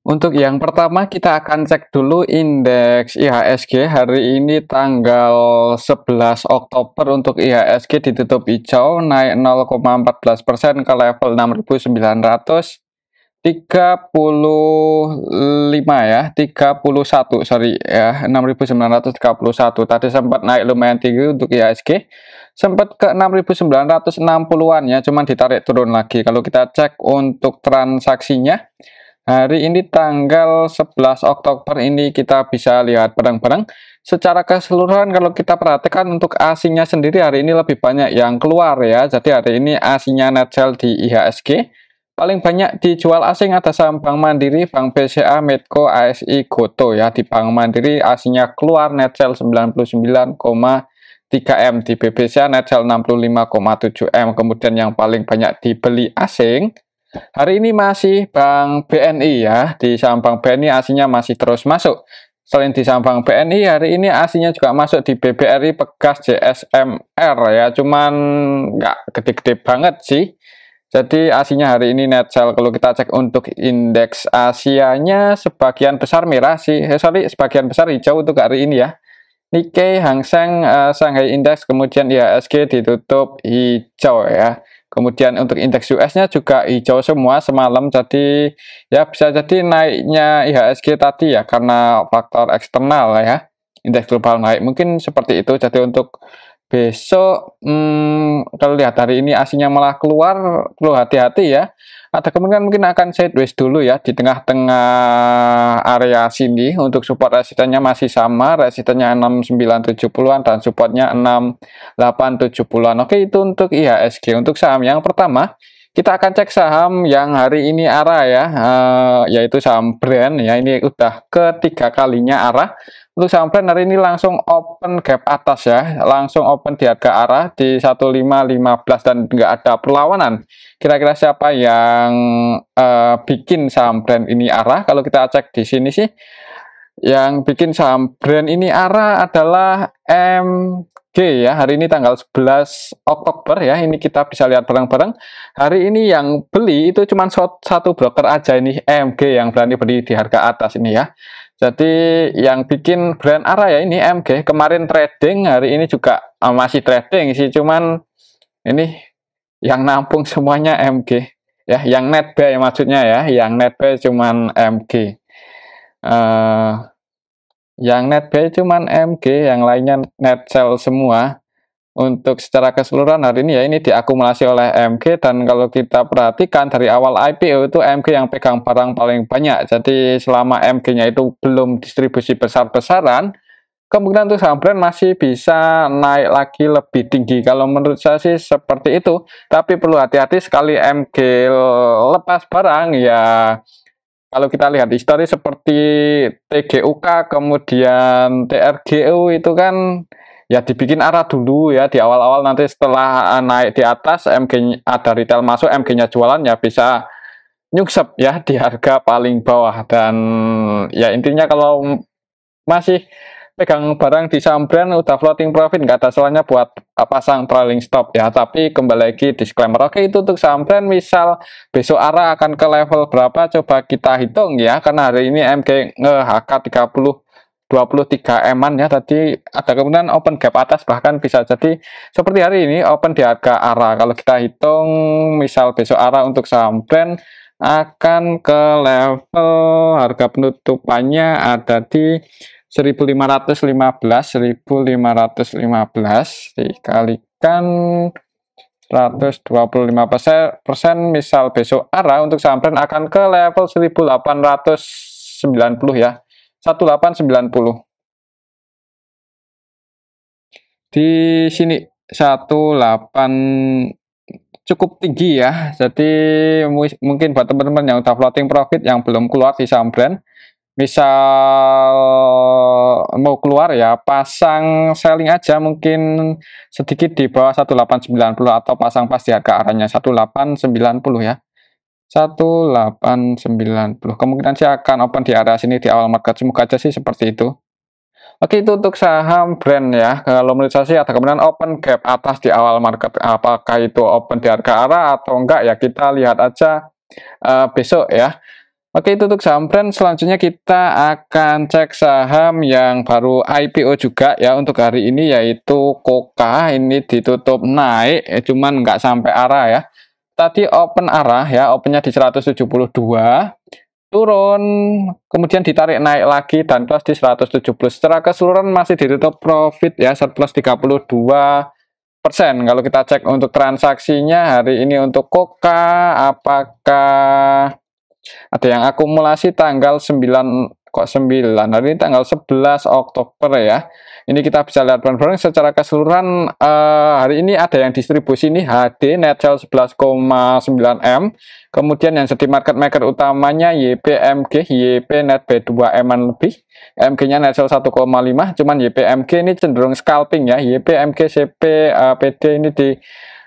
Untuk yang pertama kita akan cek dulu indeks IHSG hari ini tanggal 11 Oktober untuk IHSG ditutup hijau naik 0,14% ke level 6.935 ya, 31 sorry ya, 6.931 tadi sempat naik lumayan tinggi untuk IHSG, sempat ke 6.960-an ya, cuman ditarik turun lagi. Kalau kita cek untuk transaksinya hari ini tanggal 11 Oktober ini kita bisa lihat bareng-bareng secara keseluruhan. Kalau kita perhatikan untuk asingnya sendiri hari ini lebih banyak yang keluar ya. Jadi hari ini asingnya net sell di IHSG paling banyak dijual asing ada saham Bank Mandiri, Bank BCA, Medco, ASI, Goto ya. Di Bank Mandiri asingnya keluar net sell 99,3 M, di BBCA net sell 65,7 M. Kemudian yang paling banyak dibeli asing hari ini masih Bank BNI ya. Di saham Bank BNI aslinya masih terus masuk. Selain di saham Bank BNI hari ini aslinya juga masuk di BBRI, Pegas, JSMR ya. Cuman nggak gede-gede banget sih. Jadi aslinya hari ini net sell. Kalau kita cek untuk indeks Asianya sebagian besar merah sih. Sebagian besar hijau untuk hari ini ya. Nikkei, Hang Seng, Shanghai Index, kemudian IHSG ditutup hijau ya. Kemudian untuk indeks US-nya juga hijau semua semalam, jadi ya bisa jadi naiknya IHSG tadi ya karena faktor eksternal ya. Indeks global naik mungkin seperti itu. Jadi untuk besok kalau lihat hari ini aslinya malah keluar, perlu hati-hati ya. Ada kemungkinan mungkin akan sideways dulu ya di tengah-tengah area sini. Untuk support resistennya masih sama, resistennya 6970-an dan supportnya 6870-an. Oke, itu untuk IHSG. Untuk saham yang pertama kita akan cek saham yang hari ini arah ya, yaitu saham brand ya. Ini udah ketiga kalinya arah. Untuk saham brand hari ini langsung open gap atas ya, langsung open di harga arah di 1515 dan nggak ada perlawanan. Kira-kira siapa yang bikin saham brand ini arah? Kalau kita cek di sini sih, yang bikin saham brand ini arah adalah MG ya. Hari ini tanggal 11 Oktober ya. Ini kita bisa lihat bareng-bareng. Hari ini yang beli itu cuma satu broker aja, ini MG yang berani beli di harga atas ini ya. Jadi yang bikin brand arah ya ini MG. Kemarin trading, hari ini juga masih trading sih, cuman ini yang nampung semuanya MG ya, yang net buy maksudnya ya, yang net buy cuman MG. Yang net buy cuman MG, yang lainnya net sell semua. Untuk secara keseluruhan hari ini ya ini diakumulasi oleh MG, dan kalau kita perhatikan dari awal IPO itu MG yang pegang barang paling banyak. Jadi selama MG-nya itu belum distribusi besar-besaran, kemungkinan untuk saham brand masih bisa naik lagi lebih tinggi. Kalau menurut saya sih seperti itu. Tapi perlu hati-hati sekali MG lepas barang ya. Kalau kita lihat histori seperti TGUK kemudian TRGU itu kan ya dibikin arah dulu ya di awal-awal, nanti setelah naik di atas MG ada retail masuk, MG-nya jualan ya bisa nyungsep ya di harga paling bawah. Dan ya intinya kalau masih pegang barang di saham brand udah floating profit, nggak ada salahnya buat pasang trailing stop ya. Tapi kembali lagi disclaimer. Oke, itu untuk saham brand. Misal besok arah akan ke level berapa, coba kita hitung ya, karena hari ini MG nge-HK 23 M-an ya, tadi ada kemungkinan open gap atas, bahkan bisa jadi seperti hari ini open di harga arah. Kalau kita hitung misal besok arah untuk saham brand akan ke level harga penutupannya ada di 1515 dikalikan 125%, misal besok arah untuk saham brand akan ke level 1890 ya, 1890 di sini 18 cukup tinggi ya. Jadi mungkin buat teman-teman yang udah floating profit yang belum keluar di saham brand, misal mau keluar ya pasang selling aja mungkin sedikit di bawah 1890 atau pasang pas di harga arahnya 1890 ya, 1890. Kemungkinan sih akan open di area sini di awal market, semoga aja sih seperti itu. Oke, itu untuk saham brand ya. Kalau menurut saya sih ada kemungkinan open gap atas di awal market. Apakah itu open di harga arah atau enggak ya, kita lihat aja besok ya. Oke, itu untuk saham brand. Selanjutnya kita akan cek saham yang baru IPO juga ya untuk hari ini, yaitu Koka. Ini ditutup naik, cuman nggak sampai arah ya. Tadi open arah ya, opennya di 172, turun, kemudian ditarik naik lagi dan close di 170. Secara keseluruhan masih ditutup profit ya, surplus 32%. Kalau kita cek untuk transaksinya hari ini untuk Koka, apakah ada yang akumulasi tanggal 9, kok 9, hari ini tanggal 11 Oktober ya. Ini kita bisa lihat bareng-bareng secara keseluruhan. Hari ini ada yang distribusi ini HD net sale 11,9 M. Kemudian yang jadi market maker utamanya YPMG, YP net B2 M lebih. MG-nya net sale 1,5, cuman YPMG ini cenderung scalping ya. YPMG CP PD ini di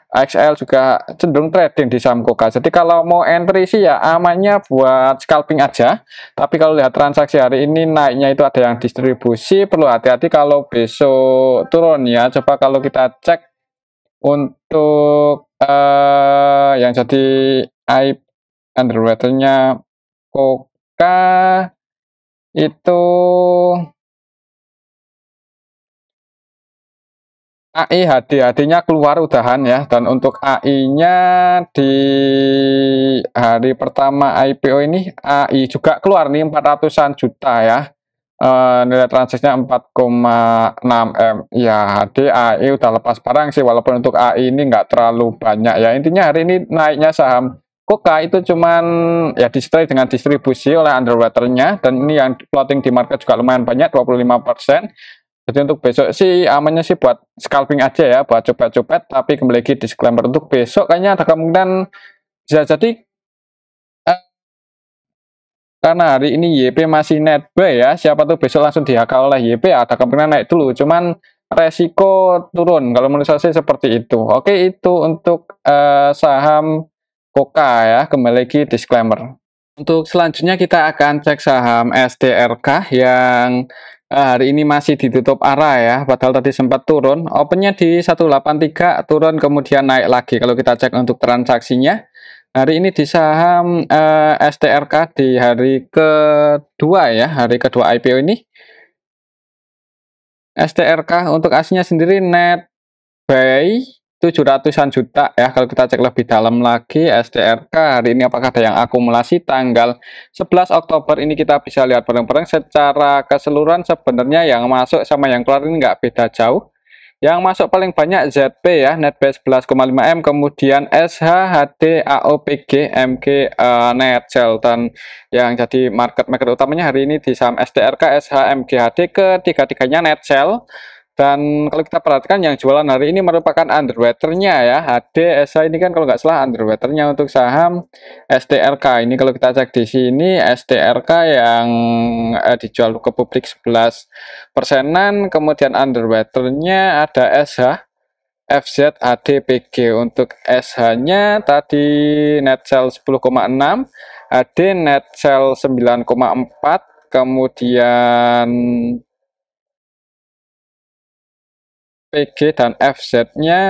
XL juga cenderung trading di saham Koka. Jadi kalau mau entry sih ya amannya buat scalping aja. Tapi kalau lihat transaksi hari ini naiknya itu ada yang distribusi, perlu hati-hati kalau besok turun ya. Coba kalau kita cek untuk yang jadi underwater-nya Koka itu AI HD-nya keluar udahan ya, dan untuk AI-nya di hari pertama IPO ini AI juga keluar nih 400-an juta ya. Nilai transaksinya 4,6 M. Ya, HD AI udah lepas barang sih, walaupun untuk AI ini nggak terlalu banyak ya. Intinya hari ini naiknya saham Koka itu cuman ya disertai dengan distribusi oleh underwater-nya, dan ini yang floating di market juga lumayan banyak, 25%. Jadi untuk besok sih amannya sih buat scalping aja ya, buat copet-copet. Tapi kembali lagi disclaimer, untuk besok kayaknya ada kemungkinan bisa jadi karena hari ini YP masih net buy ya, siapa tuh besok langsung di-HK oleh YP, ada kemungkinan naik dulu, cuman resiko turun kalau menurut saya sih seperti itu. Oke, itu untuk saham Koka ya, kembali lagi disclaimer. Untuk selanjutnya kita akan cek saham STRK yang hari ini masih ditutup arah ya, padahal tadi sempat turun, opennya di 183, turun kemudian naik lagi. Kalau kita cek untuk transaksinya, hari ini di saham STRK di hari kedua ya, hari kedua IPO ini, STRK untuk aslinya sendiri net buy 700-an juta ya. Kalau kita cek lebih dalam lagi STRK hari ini apakah ada yang akumulasi tanggal 11 Oktober ini, kita bisa lihat bareng-bareng secara keseluruhan. Sebenarnya yang masuk sama yang keluar ini nggak beda jauh. Yang masuk paling banyak ZP ya, net buy 11,5 M, kemudian SH, HD, AOPG, MG, net sell, dan yang jadi market maker utamanya hari ini di saham STRK, SH, MG, HD, ketiga-tiganya net sell. Dan kalau kita perhatikan yang jualan hari ini merupakan underwater-nya ya, HD, SH ini kan kalau nggak salah underwater-nya untuk saham STRK. Ini kalau kita cek di sini STRK yang dijual ke publik 11%-an, kemudian underwater-nya ada SH, FZ, AD, PG. Untuk SH-nya tadi net sell 10,6, AD net sell 9,4, kemudian PG dan FZ-nya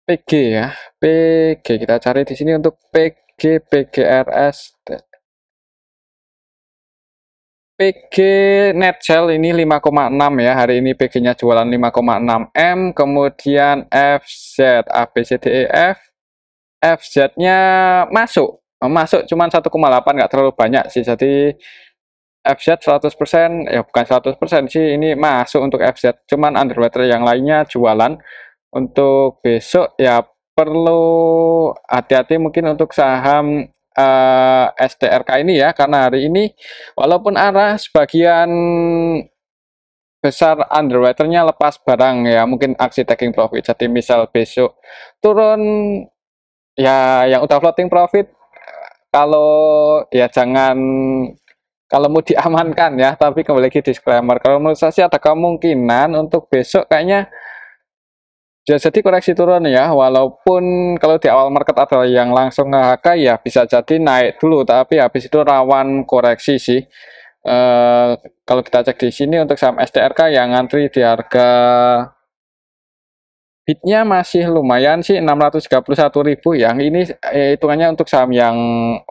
PG ya. PG kita cari di sini untuk PG, PGRS. PG net sell ini 5,6 ya. Hari ini PG-nya jualan 5,6 M. Kemudian FZ, ABCDEF. FZ-nya masuk. Masuk cuman 1,8, nggak terlalu banyak sih. Jadi FZ 100%, ya bukan 100% sih, ini masuk untuk FZ. Cuman underwater yang lainnya jualan. Untuk besok ya perlu hati-hati mungkin untuk saham STRK ini ya, karena hari ini walaupun arah sebagian besar underwater-nya lepas barang ya, mungkin aksi taking profit. Jadi misal besok turun ya, yang udah floating profit kalau ya jangan, kalau mau diamankan ya. Tapi kembali lagi disclaimer, kalau menurut saya sih ada kemungkinan untuk besok kayaknya jadi koreksi turun ya, walaupun kalau di awal market ada yang langsung nge-HK ya bisa jadi naik dulu, tapi habis itu rawan koreksi sih. Kalau kita cek di sini untuk saham STRK yang ngantri di harga Bitnya masih lumayan sih 631.000 yang ini hitungannya untuk saham yang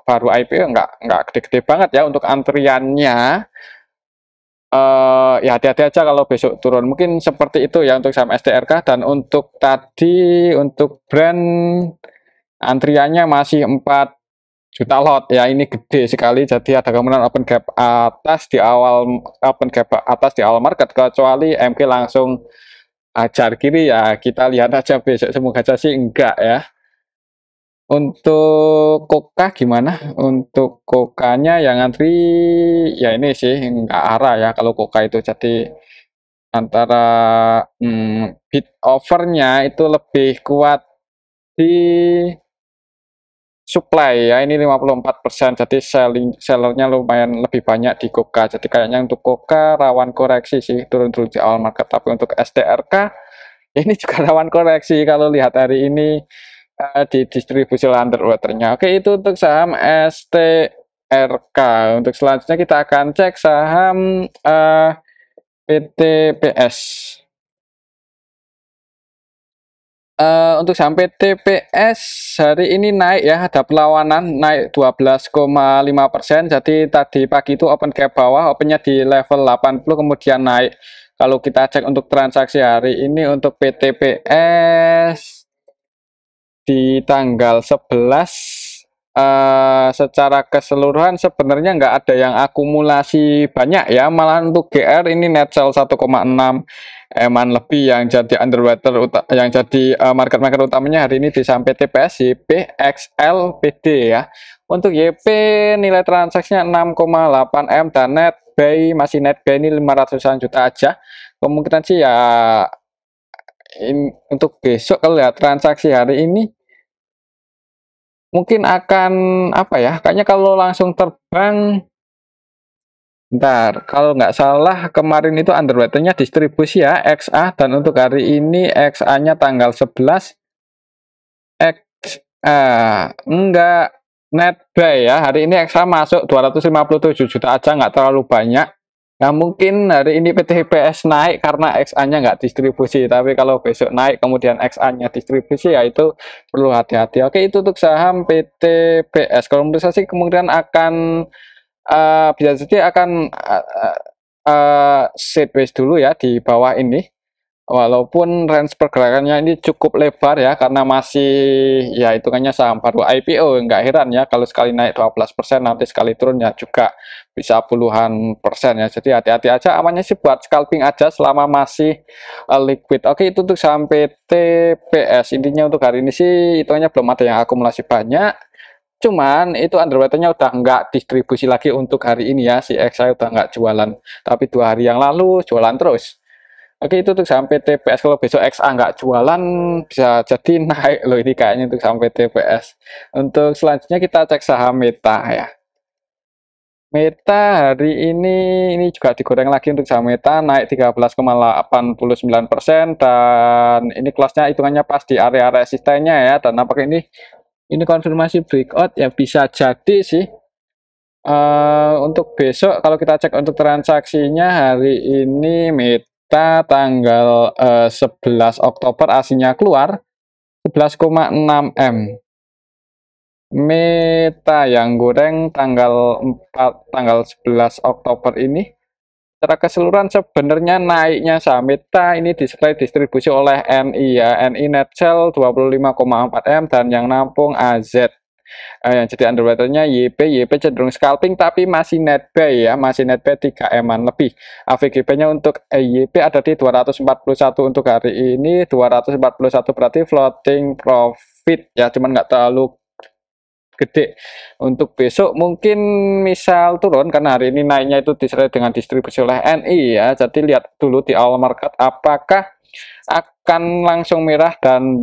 baru IPO nggak gede-gede banget ya untuk antriannya. Ya hati-hati aja kalau besok turun. Mungkin seperti itu ya untuk saham STRK. Dan untuk tadi untuk brand antriannya masih 4 juta lot ya, ini gede sekali. Jadi ada kemungkinan open gap atas di awal market, kecuali MK langsung ajar kiri ya, kita lihat aja besok, semoga aja sih enggak ya. Untuk Koka gimana? Untuk Kokanya yang ngantri ya ini sih enggak arah ya kalau Koka itu. Jadi antara bid overnya itu lebih kuat di supply ya, ini 54%, jadi sellernya lumayan lebih banyak di Koka. Jadi kayaknya untuk Koka rawan koreksi sih, turun-turun di awal market. Tapi untuk STRK ini juga rawan koreksi kalau lihat hari ini di distribusi underwaternya. Oke, itu untuk saham STRK. Untuk selanjutnya kita akan cek saham PTPS. Untuk saham PTPS hari ini naik ya, ada perlawanan naik 12,5%. Jadi tadi pagi itu open gap bawah, opennya di level 80, kemudian naik. Kalau kita cek untuk transaksi hari ini untuk PTPS di tanggal 11 secara keseluruhan sebenarnya nggak ada yang akumulasi banyak ya, malah untuk GR ini net sell 1,6 eman lebih yang jadi underwater, yang jadi market utamanya hari ini di saham PTPS, YP, XL, PD ya. Untuk YP nilai transaksinya 6,8 M dan net buy masih net buy ini 500-an juta aja. Kemungkinan sih ya untuk besok kalau lihat transaksi hari ini mungkin akan apa ya, kayaknya kalau langsung terbang, bentar, kalau nggak salah kemarin itu underwaternya distribusi ya XA, dan untuk hari ini XA-nya tanggal 11 enggak net buy ya, hari ini XA masuk 257 juta aja, nggak terlalu banyak. Nah mungkin hari ini PTPS naik karena XA-nya nggak distribusi, tapi kalau besok naik kemudian XA-nya distribusi ya itu perlu hati-hati. Oke, itu untuk saham PTPS. Kalau menurut saya sih kemungkinan akan bisa jadi akan sideways dulu ya di bawah ini. Walaupun range pergerakannya ini cukup lebar ya, karena masih ya hitungannya saham baru IPO, nggak heran ya kalau sekali naik 12%, nanti sekali turun ya juga bisa puluhan persen ya. Jadi hati-hati aja, amannya sih buat scalping aja selama masih liquid. Oke, itu untuk saham PTPS. Intinya untuk hari ini sih hitungannya belum ada yang akumulasi banyak. Cuman itu underwaternya udah nggak distribusi lagi untuk hari ini ya, si XI udah nggak jualan. Tapi 2 hari yang lalu jualan terus. Oke, itu untuk saham PTPS. Kalau besok XA nggak jualan bisa jadi naik loh ini kayaknya untuk saham PTPS. Untuk selanjutnya kita cek saham Meta ya. Meta hari ini juga digoreng lagi. Untuk saham Meta naik 13,89%, dan ini kelasnya hitungannya pas di area resistennya ya, dan apakah ini konfirmasi breakout ya, bisa jadi sih. Untuk besok kalau kita cek untuk transaksinya hari ini Meta tanggal 11 Oktober aslinya keluar 11,6 M. Meta yang goreng tanggal 11 Oktober ini secara keseluruhan sebenarnya naiknya saham Meta ini distribusi oleh NI ya. NI net sell 25,4 M dan yang nampung AZ. Yang jadi underwaternya YP cenderung scalping tapi masih net buy ya, masih net buy 3 eman lebih. AVGB-nya untuk YP ada di 241 untuk hari ini, 241 berarti floating profit ya, cuman nggak terlalu gede. Untuk besok mungkin misal turun karena hari ini naiknya itu disertai dengan distribusi oleh NI ya. Jadi lihat dulu di awal market apakah akan langsung merah dan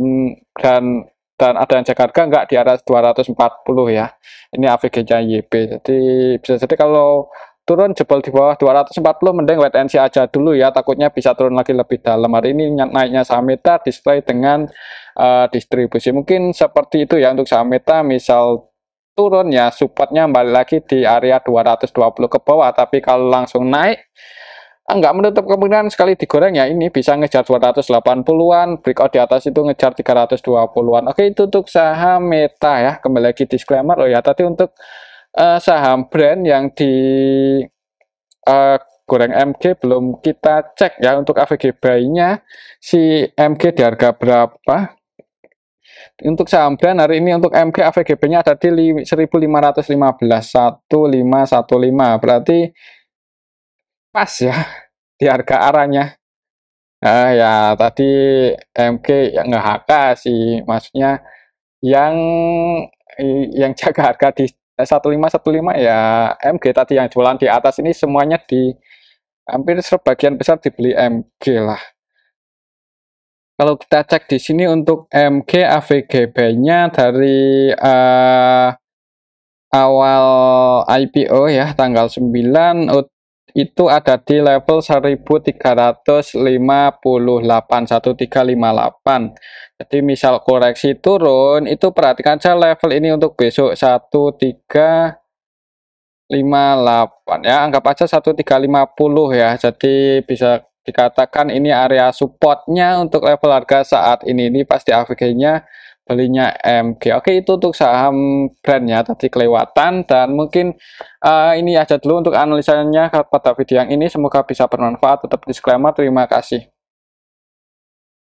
ada yang jaga harga nggak di atas 240 ya. Ini AVG-nya YP. Jadi bisa jadi kalau turun jebol di bawah 240 mending wait and see aja dulu ya, takutnya bisa turun lagi lebih dalam. Hari ini naiknya saham Meta display dengan distribusi mungkin seperti itu ya untuk saham Meta. Misal turun ya supportnya balik lagi di area 220 ke bawah, tapi kalau langsung naik nggak menutup kemungkinan sekali digoreng ya ini bisa ngejar 280-an, breakout di atas itu ngejar 320-an. Oke, itu untuk saham Meta ya. Kembali lagi disclaimer oh ya, tadi untuk saham brand yang di goreng MG belum kita cek ya. Untuk AVG buy-nya si MG di harga berapa. Untuk saham brand hari ini untuk MG AVGB-nya ada di 1515 1515, berarti pas ya di harga arahnya. Ya tadi MG yang nggak HK sih, maksudnya yang jaga harga di 1515 ya MG tadi yang jualan di atas ini semuanya di hampir sebagian besar dibeli MG lah. Kalau kita cek di sini untuk MG AVGB-nya dari awal IPO ya tanggal 9 itu ada di level 1358 1358. Jadi misal koreksi turun itu perhatikan saja level ini untuk besok 1358 ya, anggap aja 1350 ya. Jadi bisa dikatakan ini area supportnya untuk level harga saat ini pasti AVG-nya belinya MG. Oke, itu untuk saham brandnya tadi kelewatan, dan mungkin ini aja dulu untuk analisanya pada video yang ini. Semoga bisa bermanfaat. Tetap disclaimer, terima kasih.